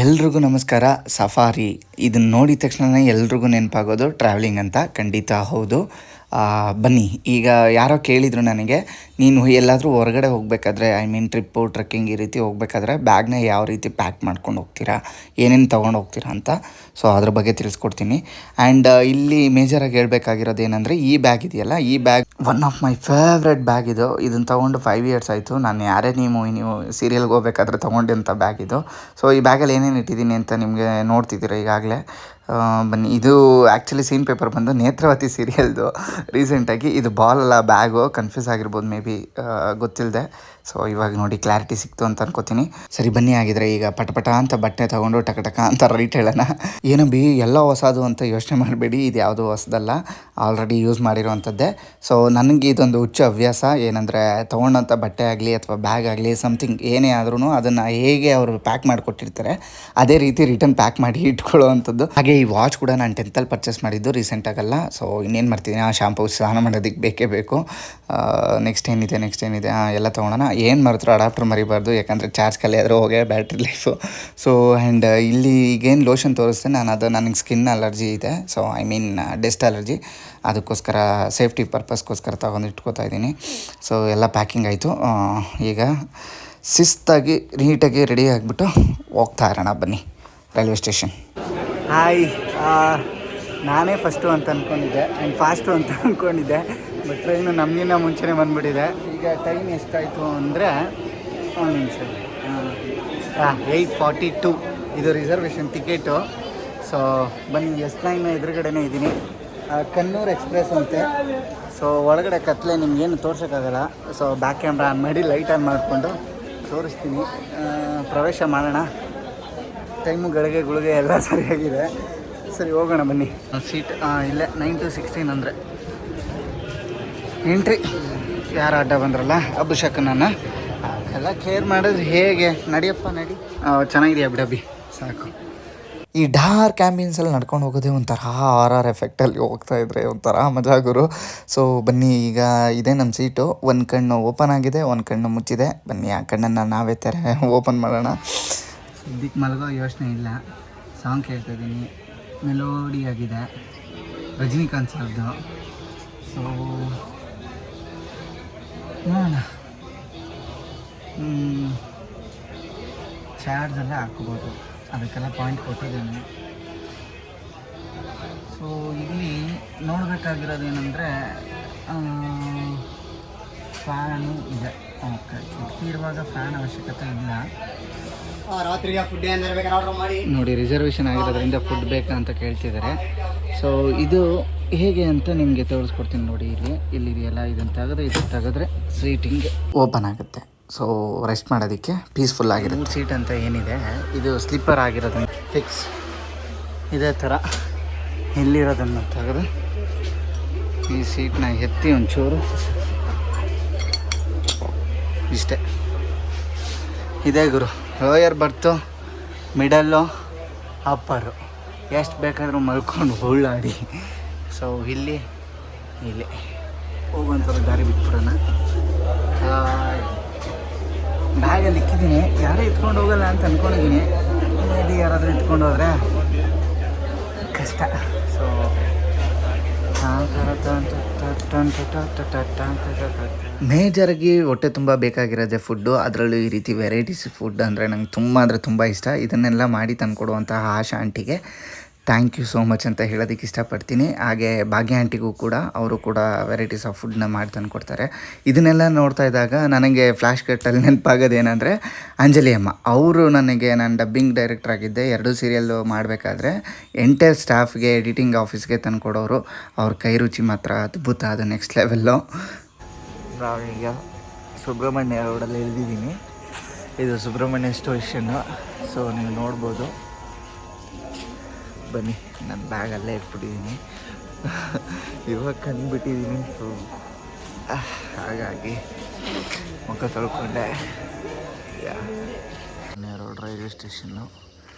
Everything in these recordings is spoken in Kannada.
ಎಲ್ರಿಗೂ ನಮಸ್ಕಾರ. ಸಫಾರಿ ಇದನ್ನು ನೋಡಿದ ತಕ್ಷಣ ಎಲ್ರಿಗೂ ನೆನಪಾಗೋದು ಟ್ರಾವೆಲಿಂಗ್ ಅಂತ. ಖಂಡಿತ ಹೌದು. ಬನ್ನಿ, ಈಗ ಯಾರೋ ಕೇಳಿದರು ನನಗೆ, ನೀನು ಎಲ್ಲಾದರೂ ಹೊರಗಡೆ ಹೋಗಬೇಕಾದ್ರೆ, ಐ ಮೀನ್ ಟ್ರಿಪ್ಪು ಟ್ರೆಕ್ಕಿಂಗ್ ಈ ರೀತಿ ಹೋಗಬೇಕಾದ್ರೆ ಬ್ಯಾಗ್ನ ಯಾವ ರೀತಿ ಪ್ಯಾಕ್ ಮಾಡ್ಕೊಂಡು ಹೋಗ್ತೀರಾ, ಏನೇನು ತೊಗೊಂಡು ಹೋಗ್ತೀರಾ ಅಂತ. ಸೊ ಅದ್ರ ಬಗ್ಗೆ ತಿಳಿಸ್ಕೊಡ್ತೀನಿ. ಆ್ಯಂಡ್ ಇಲ್ಲಿ ಮೇಜರಾಗಿ ಹೇಳ್ಬೇಕಾಗಿರೋದು ಏನಂದರೆ, ಈ ಬ್ಯಾಗ್ ಇದೆಯಲ್ಲ, ಈ bag one of my favourite bag ಇದು. ಇದನ್ನು ತೊಗೊಂಡು 5 ಇಯರ್ಸ್ ಆಯಿತು. ನಾನು ಯಾರೇ ನೀವು ಸೀರಿಯಲ್ಗೆ ಹೋಗ್ಬೇಕಾದ್ರೆ ತೊಗೊಂಡಂಥ ಬ್ಯಾಗ್ ಇದು. ಸೊ ಈ ಬ್ಯಾಗಲ್ಲಿ ಏನೇನು ಇಟ್ಟಿದ್ದೀನಿ ಅಂತ ನಿಮಗೆ ನೋಡ್ತಿದ್ದೀರ ಈಗಾಗಲೇ. ಬನ್ನಿ, ಇದು ಆ್ಯಕ್ಚುಲಿ ಸೀನ್ ಪೇಪರ್ ಬಂದು ನೇತ್ರಾವತಿ ಸೀರಿಯಲ್ದು ರೀಸೆಂಟಾಗಿ. ಇದು ಬಾಲ್ ಅಲ್ಲ, ಬ್ಯಾಗು. ಕನ್ಫ್ಯೂಸ್ ಆಗಿರ್ಬೋದು ಮೇ ಬಿ, ಗೊತ್ತಿಲ್ಲದೆ. ಸೊ ಇವಾಗ ನೋಡಿ ಕ್ಲಾರಿಟಿ ಸಿಕ್ತು ಅಂತ ಅನ್ಕೋತೀನಿ. ಸರಿ ಬನ್ನಿ, ಆಗಿದ್ರೆ ಈಗ ಪಟಪಟ ಅಂತ ಬಟ್ಟೆ ತೊಗೊಂಡು ಟಕ ಅಂತ ರೈಟ್ ಹೇಳೋಣ. ಏನೋ ಎಲ್ಲ ಹೊಸದು ಅಂತ ಯೋಚನೆ ಮಾಡಬೇಡಿ, ಇದು ಯಾವುದೂ ಹೊಸದಲ್ಲ, ಆಲ್ರೆಡಿ ಯೂಸ್ ಮಾಡಿರೋವಂಥದ್ದೇ. ಸೊ ನನಗೆ ಇದೊಂದು ಹುಚ್ಚು ಹವ್ಯಾಸ. ಏನಂದರೆ ತೊಗೊಂಡಂಥ ಬಟ್ಟೆ ಆಗಲಿ ಅಥವಾ ಬ್ಯಾಗ್ ಆಗಲಿ ಸಮಥಿಂಗ್ ಏನೇ ಆದ್ರೂ ಅದನ್ನು ಹೇಗೆ ಅವರು ಪ್ಯಾಕ್ ಮಾಡಿಕೊಟ್ಟಿರ್ತಾರೆ ಅದೇ ರೀತಿ ರಿಟರ್ನ್ ಪ್ಯಾಕ್ ಮಾಡಿ ಇಟ್ಕೊಳ್ಳೋ ಅಂಥದ್ದು. ಹಾಗೆ ಈ ವಾಚ್ ಕೂಡ ನಾನು 10th ಪರ್ಚೇಸ್ ಮಾಡಿದ್ದು, ರೀಸೆಂಟಾಗಲ್ಲ. ಸೊ ಇನ್ನೇನು ಮಾಡ್ತಿದ್ದೀನಿ, ಶಾಂಪೂ ಸ್ನಾನ ಮಾಡೋದಕ್ಕೆ ಬೇಕೇ ಬೇಕು. ನೆಕ್ಸ್ಟ್ ಏನಿದೆ ಎಲ್ಲ ತೊಗೊಳೋಣ. ಏನು ಮರೆತರು ಅಡಾಪ್ಟರ್ ಮರಿಬಾರ್ದು, ಯಾಕಂದರೆ ಚಾರ್ಜ್ ಖಾಲಿ ಆದರೂ ಹೋಗೇ ಬ್ಯಾಟ್ರಿ ಲೈಫು. ಸೊ ಆ್ಯಂಡ್ ಇಲ್ಲಿ ಈಗೇನು ಲೋಷನ್ ತೋರಿಸ್ತೆ ನಾನು, ಅದು ನನಗೆ ಸ್ಕಿನ್ ಅಲರ್ಜಿ ಇದೆ. So I mean dust allergy. ಅದಕ್ಕೋಸ್ಕರ ಸೇಫ್ಟಿ ಪರ್ಪಸ್ಗೋಸ್ಕರ ತಗೊಂಡು ಇಟ್ಕೋತಾ ಇದ್ದೀನಿ. ಸೊ ಎಲ್ಲ ಪ್ಯಾಕಿಂಗ್ ಆಯಿತು. ಈಗ ಶಿಸ್ತಾಗಿ ನೀಟಾಗಿ ರೆಡಿ ಆಗಿಬಿಟ್ಟು ಹೋಗ್ತಾ ಇರೋಣ. ಬನ್ನಿ, ರೈಲ್ವೆ ಸ್ಟೇಷನ್. ಹಾಯ್, ನಾನೇ ಫಸ್ಟು ಅಂತ ಅಂದ್ಕೊಂಡಿದ್ದೆ ಆ್ಯಂಡ್ ಫಾಸ್ಟು ಅಂತ ಅಂದ್ಕೊಂಡಿದ್ದೆ. ಬಟ್ ಟ್ರೈನು ನಮಗಿನ್ನ ಮುಂಚೆನೇ ಬಂದುಬಿಟ್ಟಿದೆ. ಈಗ ಟೈಮ್ ಎಷ್ಟಾಯಿತು ಅಂದರೆ, ಒಂದು ನಿಮಿಷ, 8:42. ಇದು ರಿಸರ್ವೇಷನ್ ಟಿಕೆಟು. ಸೊ ಬನ್ನಿ, S9 ಎದುರುಗಡೆನೇ ಇದ್ದೀನಿ. ಕನ್ನೂರು ಎಕ್ಸ್ಪ್ರೆಸ್ ಅಂತೆ. ಸೊ ಒಳಗಡೆ ಕತ್ಲೆ, ನಿಮಗೇನು ತೋರ್ಸೋಕ್ಕಾಗಲ್ಲ. ಸೊ ಬ್ಯಾಕ್ ಕ್ಯಾಮ್ರಾ ಆನ್ ಮಾಡಿ ಲೈಟ್ ಆನ್ ಮಾಡಿಕೊಂಡು ತೋರಿಸ್ತೀನಿ. ಪ್ರವೇಶ ಮಾಡೋಣ. ಟೈಮು ಗುಳಿಗೆ ಎಲ್ಲ ಸರಿಯಾಗಿದೆ. ಸರಿ, ಹೋಗೋಣ ಬನ್ನಿ. ಸೀಟ್ ಇಲ್ಲೇ 9 to 16 ಅಂದರೆ ಎಂಟ್ರಿ. ಯಾರು ಅಡ್ಡ ಬಂದ್ರಲ್ಲ, ಅಭಿಷೇಕನ ಎಲ್ಲ ಕೇರ್ ಮಾಡಿದ್ರೆ ಹೇಗೆ. ನಡಿಯಪ್ಪ ನಡಿ. ಚೆನ್ನಾಗಿದೆಯಾ ಬಿಡಬ್ಬಿ, ಸಾಕು. ಈ ಡಾರ್ಕ್ ಆ್ಯಂಬಿಯನ್ಸಲ್ಲಿ ನಡ್ಕೊಂಡು ಹೋಗೋದೇ ಒಂಥರ ಆರ್ ಎಫೆಕ್ಟಲ್ಲಿ ಹೋಗ್ತಾ ಇದ್ರೆ ಒಂಥರ ಮಜಾಗುರು. ಸೊ ಬನ್ನಿ, ಈಗ ಇದೇ ನಮ್ಮ ಸೀಟು. ಒಂದು ಕಣ್ಣು ಓಪನ್ ಆಗಿದೆ, ಒಂದು ಕಣ್ಣು ಮುಚ್ಚಿದೆ. ಬನ್ನಿ, ಆ ಕಣ್ಣನ್ನು ನಾವೇ ಓಪನ್ ಮಾಡೋಣ. ಸದ್ಯಕ್ಕೆ ಮಲಗೋ ಯೋಚನೆ ಇಲ್ಲ. ಸಾಂಗ್ ಕೇಳ್ತಾಯಿದ್ದೀನಿ, ಮೆಲೋಡಿ ಆಗಿದೆ, ರಜನಿಕಾಂತ್ ಸರ್ದು. ಸೊ ನೋಡೋಣ. ಚಾರ್ಜೆಲ್ಲ ಹಾಕ್ಬೋದು, ಅದಕ್ಕೆಲ್ಲ ಪಾಯಿಂಟ್ ಕೊಟ್ಟಿದ್ದೇನೆ. ಸೊ ಇಲ್ಲಿ ನೋಡಬೇಕಾಗಿರೋದು ಏನಂದರೆ, ಫ್ಯಾನು ಇದೆ. ಓಕೆ, ಕಿಟಕಿ ಇರುವಾಗ ಫ್ಯಾನ್ ಅವಶ್ಯಕತೆ ಇಲ್ಲ. ರಾತ್ರಿಗೆ ಫುಡ್ ಏನಾರು ಬೇಕಾದ್ರೆ ಆರ್ಡ್ರ್ ಮಾಡಿ. ನೋಡಿ, ರಿಸರ್ವೇಷನ್ ಆಗಿರೋದ್ರಿಂದ ಫುಡ್ ಬೇಕಾ ಅಂತ ಕೇಳ್ತಿದ್ದಾರೆ. ಸೊ ಇದು ಹೇಗೆ ಅಂತ ನಿಮಗೆ ತೋರಿಸ್ಕೊಡ್ತೀನಿ ನೋಡಿ. ಇಲ್ಲಿದೆಯಲ್ಲ, ಇದನ್ನು ತೆಗೆದ್ರೆ ಸೀಟಿಂಗ್ ಓಪನ್ ಆಗುತ್ತೆ. ಸೊ ರೆಸ್ಟ್ ಮಾಡೋದಕ್ಕೆ ಪೀಸ್ಫುಲ್ ಆಗಿರುತ್ತೆ. ಸೀಟ್ ಅಂತ ಏನಿದೆ, ಇದು ಸ್ಲಿಪ್ಪರ್ ಆಗಿರೋದನ್ನು ಫಿಕ್ಸ್ ಇದೇ ಥರ ಇಲ್ಲಿರೋದನ್ನು ತೆಗೆದು ಈ ಸೀಟ್ನ ಎತ್ತಿ ಒಂಚೂರು ಇಷ್ಟೇ ಇದೆ ಗುರು. ಲೋಯರ್ ಬರ್ತು, ಮಿಡಲ್ಲು, ಅಪ್ಪರು, ಎಷ್ಟು ಬೇಕಾದರೂ ಮಲ್ಕೊಂಡು ಉಳ್ಳಾಡಿ. ಸೊ ಇಲ್ಲಿ ಹೋಗುವಂಥದ್ದು ದಾರಿ ಬಿಟ್ಬಿಡೋಣ. ಬ್ಯಾಗಲ್ಲಿ ಇಕ್ಕಿದ್ದೀನಿ, ಯಾರೂ ಎತ್ಕೊಂಡು ಹೋಗಲ್ಲ ಅಂತ ಅಂದ್ಕೊಂಡಿದ್ದೀನಿ. ಮೇಬಿ ಯಾರಾದರೂ ಎತ್ಕೊಂಡು ಹೋದರೆ ಕಷ್ಟ. ಸೊ ಮೇಜರಾಗಿ ಹೊಟ್ಟೆ ತುಂಬ ಬೇಕಾಗಿರೋದೆ ಫುಡ್ಡು. ಅದರಲ್ಲೂ ಈ ರೀತಿ ವೆರೈಟೀಸ್ ಫುಡ್ ಅಂದರೆ ನಂಗೆ ತುಂಬ ಇಷ್ಟ. ಇದನ್ನೆಲ್ಲ ಮಾಡಿ ತಂದುಕೊಡುವಂತಹ ಆಶಾ ಆಂಟಿಗೆ ಥ್ಯಾಂಕ್ ಯು ಸೋ ಮಚ್ ಅಂತ ಹೇಳೋದಕ್ಕೆ ಇಷ್ಟಪಡ್ತೀನಿ. ಹಾಗೆ ಭಾಗ್ಯ ಆಂಟಿಗೂ ಕೂಡ, ಅವರು ಕೂಡ ವೆರೈಟೀಸ್ ಆಫ್ ಫುಡ್ನ ಮಾಡಿ ತಂದು ಕೊಡ್ತಾರೆ. ಇದನ್ನೆಲ್ಲ ನೋಡ್ತಾ ಇದ್ದಾಗ ನನಗೆ ಫ್ಲ್ಯಾಶ್ ಕಟ್ಟಲ್ಲಿ ನೆನಪಾಗೋದೇನೆಂದರೆ, ಅಂಜಲಿ ಅಮ್ಮ ಅವರು ನನಗೆ, ನಾನು ಡಬ್ಬಿಂಗ್ ಡೈರೆಕ್ಟರ್ ಆಗಿದ್ದೆ 2 ಸೀರಿಯಲ್ಲು ಮಾಡಬೇಕಾದ್ರೆ ಎಂಟೈರ್ ಸ್ಟಾಫ್ಗೆ, ಎಡಿಟಿಂಗ್ ಆಫೀಸ್ಗೆ ತಂದು ಕೊಡೋರು. ಅವ್ರ ಕೈ ರುಚಿ ಮಾತ್ರ ಅದ್ಭುತ, ಅದು ನೆಕ್ಸ್ಟ್ ಲೆವೆಲ್ಲು. ನಾವೀಗ ಸುಬ್ರಹ್ಮಣ್ಯ ರೋಡಲ್ಲಿ ಇಳಿದಿದ್ದೀನಿ. ಇದು ಸುಬ್ರಹ್ಮಣ್ಯ ಸ್ಟೇಷನ್ನು. ಸೊ ನೀವು ನೋಡ್ಬೋದು. ಬನ್ನಿ, ನನ್ನ ಬ್ಯಾಗಲ್ಲೇ ಇಟ್ಬಿಟ್ಟಿದ್ದೀನಿ. ಇವಾಗ ಕಂಡುಬಿಟ್ಟಿದ್ದೀನಿ. ಸೊ ಹಾಗಾಗಿ ಮುಖ ತೊಳ್ಕೊಂಡೆ. Road railway station.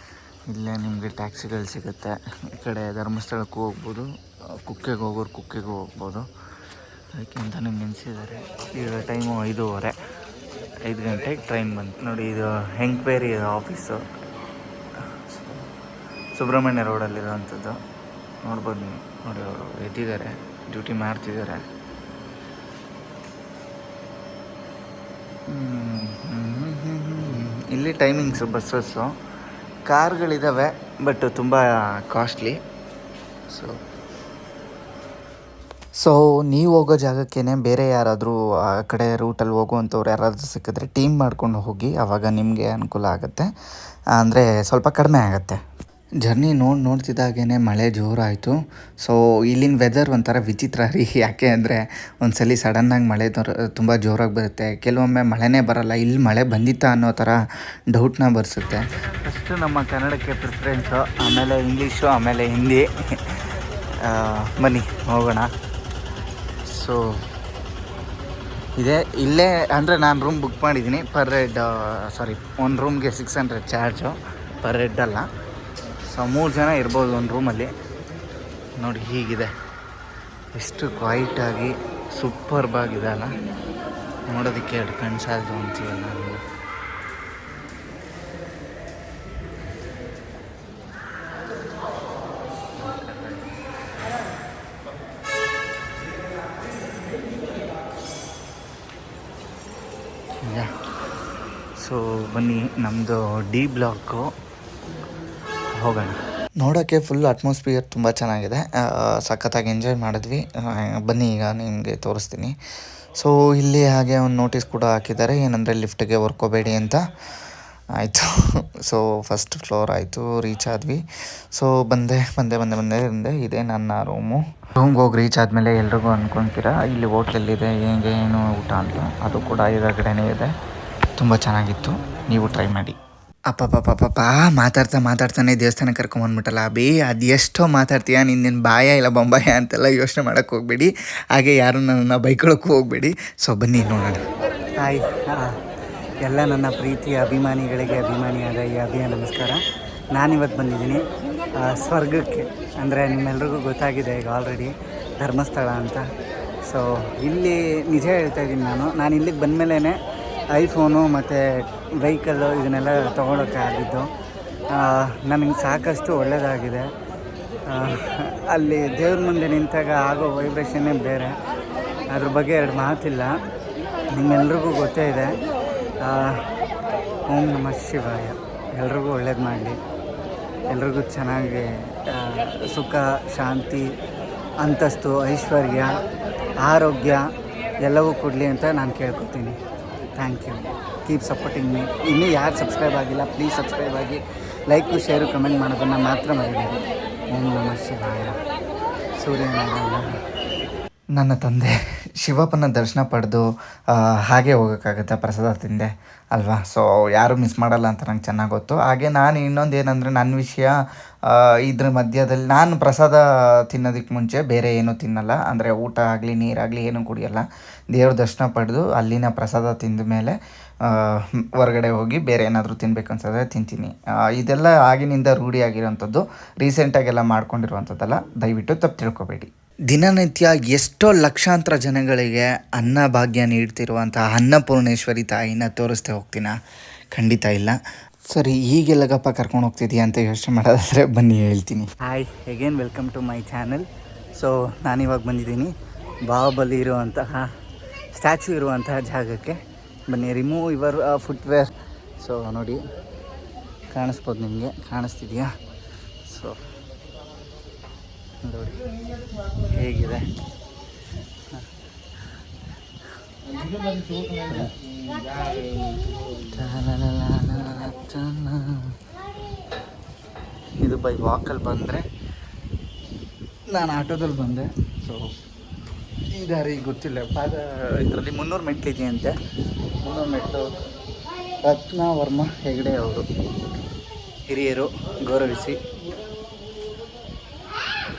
ಇಲ್ಲೇ ನಿಮಗೆ ಟ್ಯಾಕ್ಸಿಗಳು ಸಿಗುತ್ತೆ. ಈ ಕಡೆ ಧರ್ಮಸ್ಥಳಕ್ಕೂ ಹೋಗ್ಬೋದು, ಕುಕ್ಕೆಗೆ ಹೋಗೋರು ಕುಕ್ಕೆಗೂ ಹೋಗ್ಬೋದು. ಅದಕ್ಕೆ ಅಂತಲೇ ನಿಲ್ಲಿಸಿದ್ದಾರೆ. ಈಗ ಟೈಮು 5:30, 5 ಗಂಟೆಗೆ ಟ್ರೈನ್ ಬಂತು ನೋಡಿ. ಇದು ಎಂಕ್ವೈರಿ ಆಫೀಸು. ಸುಬ್ರಹ್ಮಣ್ಯ ರೋಡಲ್ಲಿರೋವಂಥದ್ದು. ನೋಡ್ಬೋದು ನೀವು, ನೋಡಿ ಅವರು ಎದ್ದಿದ್ದಾರೆ, ಡ್ಯೂಟಿ ಮಾಡ್ತಿದ್ದಾರೆ. ಇಲ್ಲಿ ಟೈಮಿಂಗ್ಸು ಬಸ್ಸಸ್ಸು, ಕಾರ್ಗಳಿದ್ದಾವೆ ಬಟ್ ತುಂಬ ಕಾಸ್ಟ್ಲಿ. ಸೊ ನೀವು ಹೋಗೋ ಜಾಗಕ್ಕೇ ಬೇರೆ ಯಾರಾದರೂ ಆ ಕಡೆ ರೂಟಲ್ಲಿ ಹೋಗುವಂಥವ್ರು ಯಾರಾದರೂ ಸಿಕ್ಕಿದ್ರೆ ಟೀಮ್ ಮಾಡ್ಕೊಂಡು ಹೋಗಿ, ಆವಾಗ ನಿಮಗೆ ಅನುಕೂಲ ಆಗುತ್ತೆ, ಅಂದರೆ ಸ್ವಲ್ಪ ಕಡಿಮೆ ಆಗುತ್ತೆ. ಜರ್ನಿ ನೋಡ್ತಿದ್ದಾಗೇ ಮಳೆ ಜೋರಾಯಿತು. ಸೊ ಇಲ್ಲಿನ ವೆದರ್ ಒಂಥರ ವಿಚಿತ್ರ ರೀ. ಯಾಕೆ ಅಂದರೆ ಒಂದ್ಸಲಿ ಸಡನ್ನಾಗಿ ಮಳೆ ತುಂಬ ಜೋರಾಗಿ ಬರುತ್ತೆ, ಕೆಲವೊಮ್ಮೆ ಮಳೆನೇ ಬರೋಲ್ಲ. ಇಲ್ಲಿ ಮಳೆ ಬಂದಿತ್ತಾ ಅನ್ನೋ ಥರ ಡೌಟ್ನ ಬರ್ಸುತ್ತೆ. ಫಸ್ಟು ನಮ್ಮ ಕನ್ನಡಕ್ಕೆ ಪ್ರಿಫರೆನ್ಸು, ಆಮೇಲೆ ಇಂಗ್ಲೀಷು, ಆಮೇಲೆ ಹಿಂದಿ. ಬನ್ನಿ ಹೋಗೋಣ. ಸೊ ಇಲ್ಲೇ ಅಂದರೆ ನಾನು ರೂಮ್ ಬುಕ್ ಮಾಡಿದ್ದೀನಿ. ಪರ್ ಹೆಡ್ ಒಂದು ರೂಮ್ಗೆ 600 ಚಾರ್ಜು, ಪರ್ ಹೆಡ್ ಅಲ್ಲ. ಸೊ 3 ಜನ ಇರ್ಬೋದು ಒಂದು ರೂಮಲ್ಲಿ. ನೋಡಿ ಹೀಗಿದೆ, ಎಷ್ಟು ಕ್ವೈಟಾಗಿ ಸೂಪರ್ಬಾಗಿದೆ ಅಲ್ಲ, ನೋಡೋದಕ್ಕೆ ಎರಡು ಕಣ್ಸಾಲ್ದು ಅಂತೀವಲ್ಲ ನಾನು. ಸೊ ಬನ್ನಿ, ನಮ್ಮದು ಡಿ ಬ್ಲಾಕು ಹೋಗೋಣ. ನೋಡೋಕ್ಕೆ ಫುಲ್ ಅಟ್ಮಾಸ್ಫಿಯರ್ ತುಂಬ ಚೆನ್ನಾಗಿದೆ, ಸಖತ್ತಾಗಿ ಎಂಜಾಯ್ ಮಾಡಿದ್ವಿ. ಬನ್ನಿ ಈಗ ನಿಮಗೆ ತೋರಿಸ್ತೀನಿ. ಸೊ ಇಲ್ಲಿ ಹಾಗೆ ಒಂದು ನೋಟಿಸ್ ಕೂಡ ಹಾಕಿದ್ದಾರೆ, ಏನಂದರೆ ಲಿಫ್ಟಿಗೆ ಹೊರ್ಕೋಬೇಡಿ ಅಂತ. ಆಯಿತು. ಸೊ ಫಸ್ಟ್ ಫ್ಲೋರ್ ಆಯಿತು, ರೀಚ್ ಆದ್ವಿ. ಸೊ ಬಂದೆ. ಇದೇ ನನ್ನ ರೂಮ್ಗೆ ಹೋಗಿ ರೀಚ್ ಆದಮೇಲೆ ಎಲ್ರಿಗೂ ಅಂದ್ಕೊತೀರಾ ಇಲ್ಲಿ ಹೋಟ್ಲಲ್ಲಿದೆ ಹೇಗೆ ಏನು ಊಟ ಅಂತ, ಅದು ಕೂಡ ಎದುರುಗಡೆನೇ ಇದೆ. ತುಂಬ ಚೆನ್ನಾಗಿತ್ತು, ನೀವು ಟ್ರೈ ಮಾಡಿ. ಅಪ್ಪಪ್ಪ ಮಾತಾಡ್ತಾನೆ ದೇವಸ್ಥಾನ ಕರ್ಕೊಂಬಂದ್ಬಿಟ್ಟಲ್ಲ ಅದು ಎಷ್ಟೋ ಮಾತಾಡ್ತೀಯ, ನಿನ್ನ ಬಾಯ ಇಲ್ಲ ಬೊಂಬಾಯ ಅಂತೆಲ್ಲ ಯೋಚನೆ ಮಾಡೋಕ್ಕೆ ಹೋಗಬೇಡಿ, ಹಾಗೆ ಯಾರು ನನ್ನನ್ನು ಬೈಕೊಳ್ಳೋಕ್ಕೂ ಹೋಗಬೇಡಿ. ಸೊ ಬನ್ನಿ ನೋಡೋಣ. ಹಾಯ್, ಎಲ್ಲ ನನ್ನ ಪ್ರೀತಿಯ ಅಭಿಮಾನಿಗಳಿಗೆ ಅಭಿಮಾನಿಯಾದ ಈ ಅಭಿಯ ನಮಸ್ಕಾರ. ನಾನಿವತ್ತು ಬಂದಿದ್ದೀನಿ ಸ್ವರ್ಗಕ್ಕೆ, ಅಂದರೆ ನಿಮ್ಮೆಲ್ರಿಗೂ ಗೊತ್ತಾಗಿದೆ ಈಗ ಆಲ್ರೆಡಿ ಧರ್ಮಸ್ಥಳ ಅಂತ. ಸೊ ಇಲ್ಲಿ ನಿಜ ಹೇಳ್ತಾ ಇದ್ದೀನಿ, ನಾನು ಇಲ್ಲಿಗೆ ಬಂದಮೇಲೆ ಐಫೋನು ಮತ್ತು ವೆಹಿಕಲ್ಲು ಇದನ್ನೆಲ್ಲ ತೊಗೊಳಕ್ಕೆ ಆಗಿದ್ದು. ನನಗೆ ಸಾಕಷ್ಟು ಒಳ್ಳೆಯದಾಗಿದೆ. ಅಲ್ಲಿ ದೇವ್ರ ಮುಂದೆ ನಿಂತಾಗ ಆಗೋ ವೈಬ್ರೇಷನ್ನೇ ಬೇರೆ, ಅದ್ರ ಬಗ್ಗೆ ಎರಡು ಮಾತಿಲ್ಲ, ನಿಮ್ಮೆಲ್ರಿಗೂ ಗೊತ್ತೇ ಇದೆ. ಓಂ ನಮಃ ಶಿವಾಯ. ಎಲ್ರಿಗೂ ಒಳ್ಳೇದು ಮಾಡಲಿ, ಎಲ್ರಿಗೂ ಚೆನ್ನಾಗಿ ಸುಖ, ಶಾಂತಿ, ಅಂತಸ್ತು, ಐಶ್ವರ್ಯ, ಆರೋಗ್ಯ ಎಲ್ಲವೂ ಕೊಡಲಿ ಅಂತ ನಾನು ಕೇಳ್ಕೊತೀನಿ. Thank you, keep supporting me. ಇನ್ನೂ ಯಾರು ಸಬ್ಸ್ಕ್ರೈಬ್ ಆಗಿಲ್ಲ ಪ್ಲೀಸ್ ಸಬ್ಸ್ಕ್ರೈಬ್ ಆಗಿ, ಲೈಕು ಶೇರು ಕಮೆಂಟ್ ಮಾಡೋದನ್ನು ಮಾತ್ರ ಮರಿಬೇಡಿ. ಓಂ ನಮಃ ಶಿವಾಯ. ಸೂರ್ಯನಾರಾಯಣ. ನನ್ನ ತಂದೆ ಶಿವಪ್ಪನ ದರ್ಶನ ಪಡೆದು ಹಾಗೆ ಹೋಗೋಕ್ಕಾಗುತ್ತೆ, ಪ್ರಸಾದ ತಿಂದೆ ಅಲ್ವಾ. ಸೊ ಯಾರೂ ಮಿಸ್ ಮಾಡಲ್ಲ ಅಂತ ನಂಗೆ ಚೆನ್ನಾಗಿ ಗೊತ್ತು. ಹಾಗೆ ನಾನು ಇನ್ನೊಂದು ಏನಂದರೆ, ನನ್ನ ವಿಷಯ ಇದ್ರ ಮಧ್ಯದಲ್ಲಿ ನಾನು ಪ್ರಸಾದ ತಿನ್ನೋದಕ್ಕೆ ಮುಂಚೆ ಬೇರೆ ಏನೂ ತಿನ್ನಲ್ಲ, ಅಂದರೆ ಊಟ ಆಗಲಿ ನೀರಾಗಲಿ ಏನೂ ಕುಡಿಯೋಲ್ಲ. ದೇವ್ರ ದರ್ಶನ ಪಡೆದು ಅಲ್ಲಿನ ಪ್ರಸಾದ ತಿಂದ ಮೇಲೆ ಹೊರಗಡೆ ಹೋಗಿ ಬೇರೆ ಏನಾದರೂ ತಿನ್ಬೇಕು ಅನ್ಸಿದ್ರೆ ತಿಂತೀನಿ. ಇದೆಲ್ಲ ಆಗಿನಿಂದ ರೂಢಿಯಾಗಿರೋವಂಥದ್ದು, ರೀಸೆಂಟಾಗೆಲ್ಲ ಮಾಡ್ಕೊಂಡಿರುವಂಥದ್ದಲ್ಲ, ದಯವಿಟ್ಟು ತಪ್ಪು ತಿಳ್ಕೊಬೇಡಿ. ದಿನನಿತ್ಯ ಎಷ್ಟೋ ಲಕ್ಷಾಂತರ ಜನಗಳಿಗೆ ಅನ್ನ ಭಾಗ್ಯ ನೀಡ್ತಿರುವಂಥ ಅನ್ನಪೂರ್ಣೇಶ್ವರಿ ತಾಯಿನ ತೋರಿಸ್ತಾ ಹೋಗ್ತೀನ? ಖಂಡಿತ ಇಲ್ಲ. ಸರಿ, ಈಗೆಲ್ಲಗಪ್ಪ ಕರ್ಕೊಂಡು ಹೋಗ್ತಿದ್ದೀಯ ಅಂತ ಯೋಚನೆ ಮಾಡೋದಾದರೆ ಬನ್ನಿ ಹೇಳ್ತೀನಿ. Hi again, welcome to my channel. So ನಾನಿವಾಗ ಬಂದಿದ್ದೀನಿ ಬಾಹುಬಲಿ ಇರುವಂತಹ ಸ್ಟ್ಯಾಚ್ಯೂ ಇರುವಂತಹ ಜಾಗಕ್ಕೆ. ಬನ್ನಿ, ರಿಮೂವ್ ಯುವರ್ ಫುಟ್ವೇರ್. ಸೊ ನೋಡಿ, ಕಾಣಿಸ್ಬೋದು ನಿಮಗೆ, ಕಾಣಿಸ್ತಿದೆಯಾ? ಸೊ ನೋಡಿ ಹೇಗಿದೆ. ಇದು ಬೈ ವಾಕಲ್ಲಿ ಬಂದರೆ, ನಾನು ಆಟೋದಲ್ಲಿ ಬಂದೆ. ಸೊ ಈ ದಾರಿ ಗೊತ್ತಿಲ್ಲ, ಇದರಲ್ಲಿ 300 ಮೆಟ್ಲಿದೆಯಂತೆ. 300 ಮೆಟ್ಲು ರತ್ನವರ್ಮ ಹೆಗಡೆ ಅವರು ಹಿರಿಯರು, ಗೌರವಿಸಿ.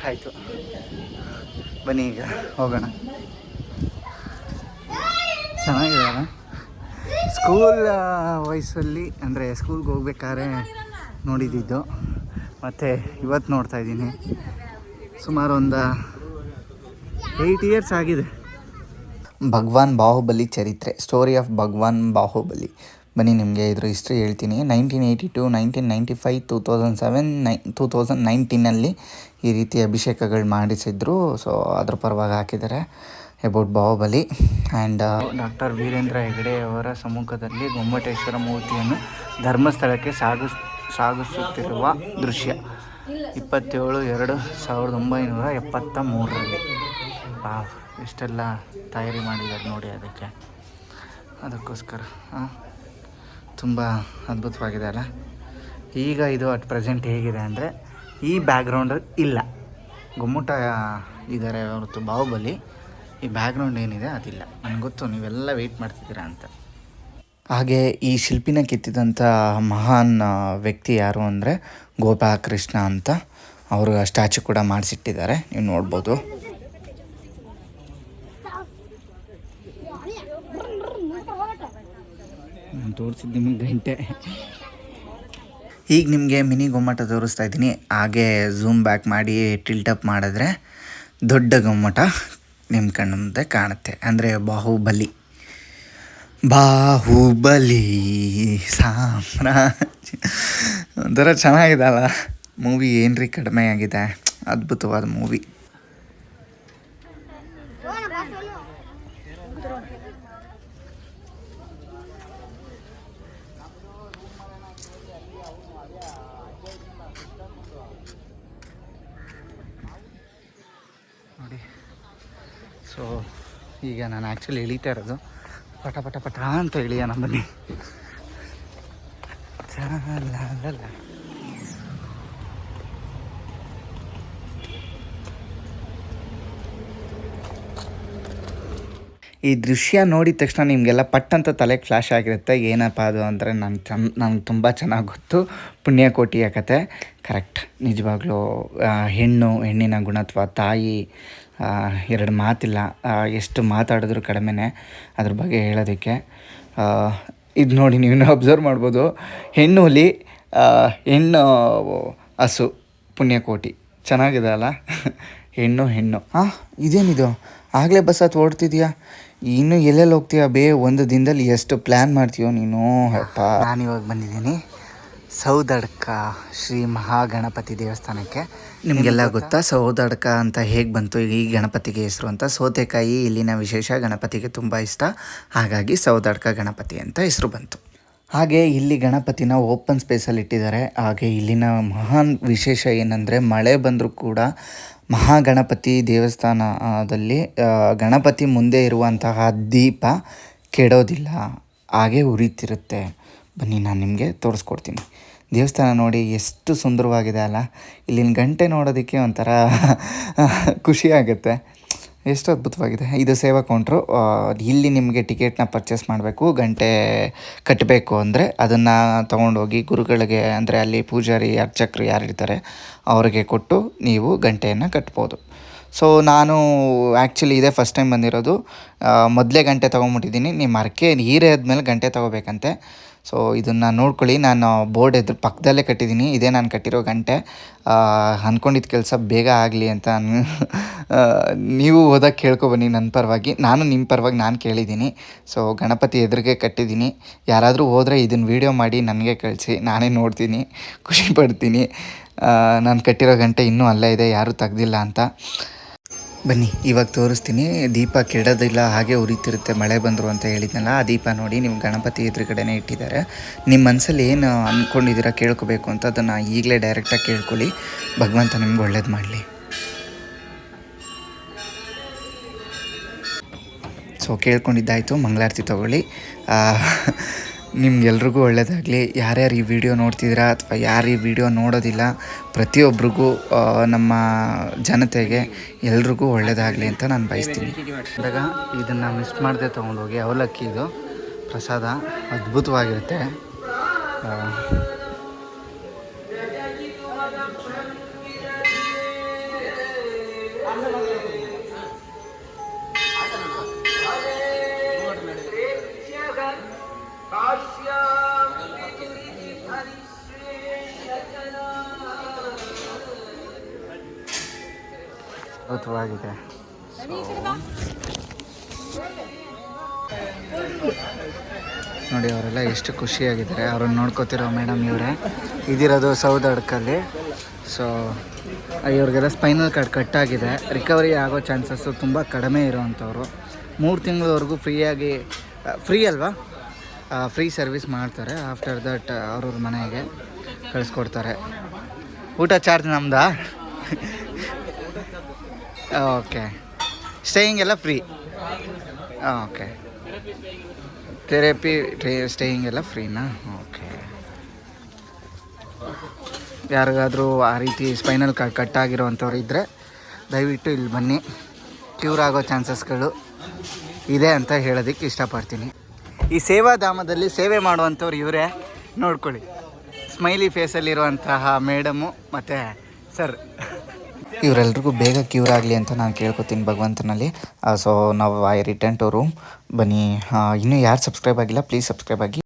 ಆಯಿತು, ಬನ್ನಿ ಈಗ ಹೋಗೋಣ. ಚೆನ್ನಾಗಿದೆ. ಸ್ಕೂಲ್ ವಯಸ್ಸಲ್ಲಿ, ಅಂದರೆ ಸ್ಕೂಲ್ಗೆ ಹೋಗ್ಬೇಕಾದ್ರೆ ನೋಡಿದ್ದು, ಮತ್ತು ಇವತ್ತು ನೋಡ್ತಾಯಿದ್ದೀನಿ. ಸುಮಾರು ಒಂದು 8 ಇಯರ್ಸ್ ಆಗಿದೆ. ಭಗವಾನ್ ಬಾಹುಬಲಿ ಚರಿತ್ರೆ, ಸ್ಟೋರಿ ಆಫ್ ಭಗವಾನ್ ಬಾಹುಬಲಿ. ಬನ್ನಿ ನಿಮಗೆ ಇದ್ರ ಹಿಸ್ಟ್ರಿ ಹೇಳ್ತೀನಿ. 1982, 1995, 2007, 2019 ಈ ರೀತಿ ಅಭಿಷೇಕಗಳು ಮಾಡಿಸಿದ್ರು. ಸೊ ಅದ್ರ ಪರವಾಗಿ ಹಾಕಿದ್ದಾರೆ about Bahubali. And doctor Virendra Hegde ಅವರ ಸಮ್ಮುಖದಲ್ಲಿ ಗೊಮ್ಮಟೇಶ್ವರ ಮೂರ್ತಿಯನ್ನು ಧರ್ಮಸ್ಥಳಕ್ಕೆ ಸಾಗಿಸುತ್ತಿರುವ ದೃಶ್ಯ 27/2/1973. ಇಷ್ಟೆಲ್ಲ ತಯಾರಿ ಮಾಡಿದ್ದಾರೆ ನೋಡಿ ಅದಕ್ಕೋಸ್ಕರ ತುಂಬ ಅದ್ಭುತವಾಗಿದೆ ಅಲ್ಲ. ಈಗ ಇದು ಅಟ್ ಪ್ರೆಸೆಂಟ್ ಹೇಗಿದೆ ಅಂದರೆ ಈ ಬ್ಯಾಕ್ಗ್ರೌಂಡ್ ಇಲ್ಲ, ಗೊಮ್ಮಟ ಇದ್ದಾರೆ ಹೊರತು ಬಾಹುಬಲಿ ಈ ಬ್ಯಾಕ್ಗ್ರೌಂಡ್ ಏನಿದೆ ಅದಿಲ್ಲ. ನನಗೆ ಗೊತ್ತು ನೀವೆಲ್ಲ ವೆಯ್ಟ್ ಮಾಡ್ತಿದ್ದೀರಾ ಅಂತ. ಹಾಗೆ ಈ ಶಿಲ್ಪಿನ ಕೆತ್ತಿದಂಥ ಮಹಾನ್ ವ್ಯಕ್ತಿ ಯಾರು ಅಂದರೆ ಗೋಪಾಲಕೃಷ್ಣ ಅಂತ. ಅವರು ಸ್ಟ್ಯಾಚು ಕೂಡ ಮಾಡಿಸಿಟ್ಟಿದ್ದಾರೆ, ನೀವು ನೋಡ್ಬೋದು. ತೋರಿಸಿದ್ದು ನಿಮಗೆ ಗಂಟೆ. ಈಗ ನಿಮಗೆ ಮಿನಿ ಗೊಮ್ಮಟ ತೋರಿಸ್ತಾ ಇದ್ದೀನಿ. ಹಾಗೆ ಝೂಮ್ ಬ್ಯಾಕ್ ಮಾಡಿ ಟಿಲ್ಟಪ್ ಮಾಡಿದ್ರೆ ದೊಡ್ಡ ಗೊಮ್ಮಟ ನಿಮ್ಮ ಕಣ್ಣು ಮುಂದೆ ಕಾಣುತ್ತೆ. ಅಂದರೆ ಬಾಹುಬಲಿ ಸಾಮ್ರಾಜ್ಯ ಒಂಥರ ಚೆನ್ನಾಗಿದಲ್ಲ ಮೂವಿ. ಏನ್ರಿ ಕಡಿಮೆ ಆಗಿದೆ, ಅದ್ಭುತವಾದ ಮೂವಿ. ನೋಡಿ, ಸೊ ಈಗ ನಾನು ಆ್ಯಕ್ಚುಲಿ ಇಳಿತಾ ಇರೋದು ಪಟ ಪಟ ಪಟ ಅಂತ ಇಳಿಯೋಣ ಬನ್ನಿ. ಈ ದೃಶ್ಯ ನೋಡಿದ ತಕ್ಷಣ ನಿಮಗೆಲ್ಲ ಪಟ್ಟಂತ ತಲೆಗೆ ಫ್ಲ್ಯಾಶ್ ಆಗಿರುತ್ತೆ. ಏನಪ್ಪ ಅದು ಅಂದರೆ ನನಗೆ ತುಂಬ ಚೆನ್ನಾಗಿ ಗೊತ್ತು. ಪುಣ್ಯಕೋಟಿಯ ಕತೆ ಕರೆಕ್ಟ್. ನಿಜವಾಗ್ಲೂ ಹೆಣ್ಣಿನ ಗುಣತ್ವ, ತಾಯಿ, ಎರಡು ಮಾತಿಲ್ಲ. ಎಷ್ಟು ಮಾತಾಡಿದ್ರು ಕಡಿಮೆನೇ ಅದ್ರ ಬಗ್ಗೆ ಹೇಳೋದಕ್ಕೆ. ಇದು ನೋಡಿ, ನೀವು ಅಬ್ಸರ್ವ್ ಮಾಡ್ಬೋದು. ಹೆಣ್ಣು ಹುಲಿ, ಹೆಣ್ಣು ಹಸು, ಪುಣ್ಯಕೋಟಿ. ಚೆನ್ನಾಗಿದೆ ಅಲ್ಲ. ಹೆಣ್ಣು ಇದೇನಿದು ಆಗಲೇ ಬಸ್ ಹತ್ತು ಓಡ್ತಿದ್ಯಾ? ಇನ್ನು ಎಲ್ಲೆಲ್ಲಿ ಹೋಗ್ತೀಯಾ ಒಂದು ದಿನದಲ್ಲಿ ಎಷ್ಟು ಪ್ಲ್ಯಾನ್ ಮಾಡ್ತೀಯೋ ನೀನು. ನಾನಿವಾಗ ಬಂದಿದ್ದೀನಿ ಸೌದಡ್ಕ ಶ್ರೀ ಮಹಾಗಣಪತಿ ದೇವಸ್ಥಾನಕ್ಕೆ. ನಿಮಗೆಲ್ಲ ಗೊತ್ತಾ ಸೌದಡ್ಕ ಅಂತ ಹೇಗೆ ಬಂತು ಈ ಗಣಪತಿಗೆ ಹೆಸರು ಅಂತ? ಸೌತೆಕಾಯಿ ಇಲ್ಲಿನ ವಿಶೇಷ, ಗಣಪತಿಗೆ ತುಂಬ ಇಷ್ಟ, ಹಾಗಾಗಿ ಸೌದಡ್ಕ ಗಣಪತಿ ಅಂತ ಹೆಸರು ಬಂತು. ಹಾಗೆ ಇಲ್ಲಿ ಗಣಪತಿನ ಓಪನ್ ಸ್ಪೇಸಲ್ಲಿ ಇಟ್ಟಿದ್ದಾರೆ. ಹಾಗೆ ಇಲ್ಲಿನ ಮಹಾನ್ ವಿಶೇಷ ಏನಂದರೆ ಮಳೆ ಬಂದರೂ ಕೂಡ ಮಹಾಗಣಪತಿ ದೇವಸ್ಥಾನದಲ್ಲಿ ಗಣಪತಿ ಮುಂದೆ ಇರುವಂತಹ ದೀಪ ಕೆಡೋದಿಲ್ಲ, ಹಾಗೆ ಉರಿತಿರುತ್ತೆ. ಬನ್ನಿ ನಾನು ನಿಮಗೆ ತೋರಿಸ್ಕೊಡ್ತೀನಿ. ದೇವಸ್ಥಾನ ನೋಡಿ ಎಷ್ಟು ಸುಂದರವಾಗಿದೆ ಅಲ್ಲ. ಇಲ್ಲಿನ ಗಂಟೆ ನೋಡೋದಕ್ಕೆ ಒಂಥರ ಖುಷಿಯಾಗುತ್ತೆ, ಎಷ್ಟು ಅದ್ಭುತವಾಗಿದೆ. ಇದು ಸೇವಾ ಕೌಂಟ್ರು. ಇಲ್ಲಿ ನಿಮಗೆ ಟಿಕೆಟ್ನ ಪರ್ಚೇಸ್ ಮಾಡಬೇಕು. ಗಂಟೆ ಕಟ್ಟಬೇಕು ಅಂದರೆ ಅದನ್ನು ತೊಗೊಂಡೋಗಿ ಗುರುಗಳಿಗೆ, ಅಂದರೆ ಅಲ್ಲಿ ಪೂಜಾರಿ ಅರ್ಚಕರು ಯಾರಿರ್ತಾರೆ ಅವ್ರಿಗೆ ಕೊಟ್ಟು ನೀವು ಗಂಟೆಯನ್ನು ಕಟ್ಬೋದು. ಸೊ ನಾನು ಆ್ಯಕ್ಚುಲಿ ಇದೇ ಫಸ್ಟ್ ಟೈಮ್ ಬಂದಿರೋದು. ಮೊದಲೇ ಗಂಟೆ ತೊಗೊಂಬಿಟ್ಟಿದ್ದೀನಿ. ನಿಮ್ಮ ಹರಕೆ ಈರೇದ್ಮೇಲೆ ಗಂಟೆ ತೊಗೋಬೇಕಂತೆ. ಸೊ ಇದನ್ನು ನೋಡ್ಕೊಳ್ಳಿ. ನಾನು ಬೋರ್ಡ್ ಎದುರು ಪಕ್ಕದಲ್ಲೇ ಕಟ್ಟಿದ್ದೀನಿ. ಇದೇ ನಾನು ಕಟ್ಟಿರೋ ಗಂಟೆ. ಅಂದ್ಕೊಂಡಿದ್ದ ಕೆಲಸ ಬೇಗ ಆಗಲಿ ಅಂತ ನೀವು ಹೋದಾಗ ಕೇಳ್ಕೊಬನ್ನಿ ನನ್ನ ಪರವಾಗಿ. ನಾನು ನಿಮ್ಮ ಪರವಾಗಿ ನಾನು ಕೇಳಿದ್ದೀನಿ. ಸೊ ಗಣಪತಿ ಎದುರಿಗೆ ಕಟ್ಟಿದ್ದೀನಿ. ಯಾರಾದರೂ ಹೋದರೆ ಇದನ್ನು ವೀಡಿಯೋ ಮಾಡಿ ನನಗೆ ಕಳಿಸಿ, ನಾನೇ ನೋಡ್ತೀನಿ, ಖುಷಿ ಪಡ್ತೀನಿ. ನಾನು ಕಟ್ಟಿರೋ ಗಂಟೆ ಇನ್ನೂ ಅಲ್ಲೇ ಇದೆ, ಯಾರೂ ತೆಗ್ದಿಲ್ಲ ಅಂತ. ಬನ್ನಿ ಇವಾಗ ತೋರಿಸ್ತೀನಿ. ದೀಪ ಕೆಡೋದಿಲ್ಲ, ಹಾಗೆ ಉರಿತಿರುತ್ತೆ ಮಳೆ ಬಂದರು ಅಂತ ಹೇಳಿದ್ನಲ್ಲ. ಆ ದೀಪ ನೋಡಿ ನಿಮ್ಮ ಗಣಪತಿ ಎದುರುಗಡೆನೇ ಇಟ್ಟಿದ್ದಾರೆ. ನಿಮ್ಮ ಮನಸ್ಸಲ್ಲಿ ಏನು ಅಂದ್ಕೊಂಡಿದ್ದೀರಾ ಕೇಳ್ಕೊಬೇಕು ಅಂತ ಅದನ್ನು ಈಗಲೇ ಡೈರೆಕ್ಟಾಗಿ ಕೇಳ್ಕೊಳ್ಳಿ. ಭಗವಂತ ನಿಮ್ಗೆ ಒಳ್ಳೇದು ಮಾಡಲಿ. ಸೊ ಕೇಳ್ಕೊಂಡಿದ್ದಾಯಿತು, ಮಂಗಳಾರತಿ ತೊಗೊಳ್ಳಿ. ನಿಮ್ಗೆಲ್ರಿಗೂ ಒಳ್ಳೆಯದಾಗಲಿ. ಯಾರ್ಯಾರು ಈ ವಿಡಿಯೋ ನೋಡ್ತಿದ್ದೀರಾ ಅಥವಾ ಯಾರು ಈ ವಿಡಿಯೋ ನೋಡೋದಿಲ್ಲ, ಪ್ರತಿಯೊಬ್ಬರಿಗೂ ನಮ್ಮ ಜನತೆಗೆ ಎಲ್ರಿಗೂ ಒಳ್ಳೆಯದಾಗಲಿ ಅಂತ ನಾನು ಬಯಸ್ತೀನಿ. ಇವಾಗ ಇದನ್ನು ಮಿಸ್ ಮಾಡದೆ ತೊಗೊಂಡೋಗಿ. ಅವಲಕ್ಕಿ ಇದು ಪ್ರಸಾದ ಅದ್ಭುತವಾಗಿರುತ್ತೆ. ಅದ್ಭುತವಾಗಿದೆ. ನೋಡಿ ಅವರೆಲ್ಲ ಎಷ್ಟು ಖುಷಿಯಾಗಿದ್ದಾರೆ. ಅವ್ರನ್ನ ನೋಡ್ಕೋತಿರೋ ಮೇಡಮ್ ಇವರೇ. ಇದಿರೋದು ಸೌತ್ ಅಡ್ಕಲ್ಲಿ. ಸೊ ಇವ್ರಿಗೆಲ್ಲ ಸ್ಪೈನಲ್ ಕಾರ್ಡ್ ಕಟ್ಟಾಗಿದೆ. ರಿಕವರಿ ಆಗೋ ಚಾನ್ಸಸ್ಸು ತುಂಬ ಕಡಿಮೆ ಇರೋವಂಥವ್ರು. 3 ತಿಂಗಳವರೆಗೂ ಫ್ರೀ ಅಲ್ವಾ, ಫ್ರೀ ಸರ್ವಿಸ್ ಮಾಡ್ತಾರೆ. ಆಫ್ಟರ್ ದಟ್ ಅವ್ರವ್ರ ಮನೆಗೆ ಕಳಿಸ್ಕೊಡ್ತಾರೆ. ಊಟ ಚಾರ್ಜ್ ನಮ್ದಾ? ಓಕೆ. ಸ್ಟೇಯಿಂಗ್ ಎಲ್ಲ ಫ್ರೀ. ಓಕೆ. ಥೆರಪಿ ಸ್ಟೇಯಿಂಗ್ ಎಲ್ಲ ಫ್ರೀನಾ? ಓಕೆ. ಯಾರಿಗಾದರೂ ಆ ರೀತಿ ಸ್ಪೈನಲ್ ಕಾರ್ಡ್ ಕಟ್ಟಾಗಿರೋವಂಥವ್ರು ಇದ್ದರೆ ದಯವಿಟ್ಟು ಇಲ್ಲಿ ಬನ್ನಿ. ಕ್ಯೂರ್ ಆಗೋ ಚಾನ್ಸಸ್ಗಳು ಇದೆ ಅಂತ ಹೇಳೋದಕ್ಕೆ ಇಷ್ಟಪಡ್ತೀನಿ. ಈ ಸೇವಾಧಾಮದಲ್ಲಿ ಸೇವೆ ಮಾಡುವಂಥವ್ರು ಇವರೇ ನೋಡ್ಕೊಳ್ಳಿ. ಸ್ಮೈಲಿ ಫೇಸಲ್ಲಿರುವಂತಹ ಮೇಡಮು ಮತ್ತು ಸರ್. ಇವರೆಲ್ರಿಗೂ ಬೇಗ ಕ್ಯೂರ್ ಆಗಲಿ ಅಂತ ನಾನು ಕೇಳ್ಕೊತೀನಿ ಭಗವಂತನಲ್ಲಿ. ಸೊ ನಾವು ಐ ರಿಟರ್ನ್ ಟು ರೂಮ್. ಬನ್ನಿ. ಇನ್ನೂ ಯಾರು ಸಬ್ಸ್ಕ್ರೈಬ್ ಆಗಿಲ್ಲ ಪ್ಲೀಸ್ ಸಬ್ಸ್ಕ್ರೈಬ್ ಆಗಿ.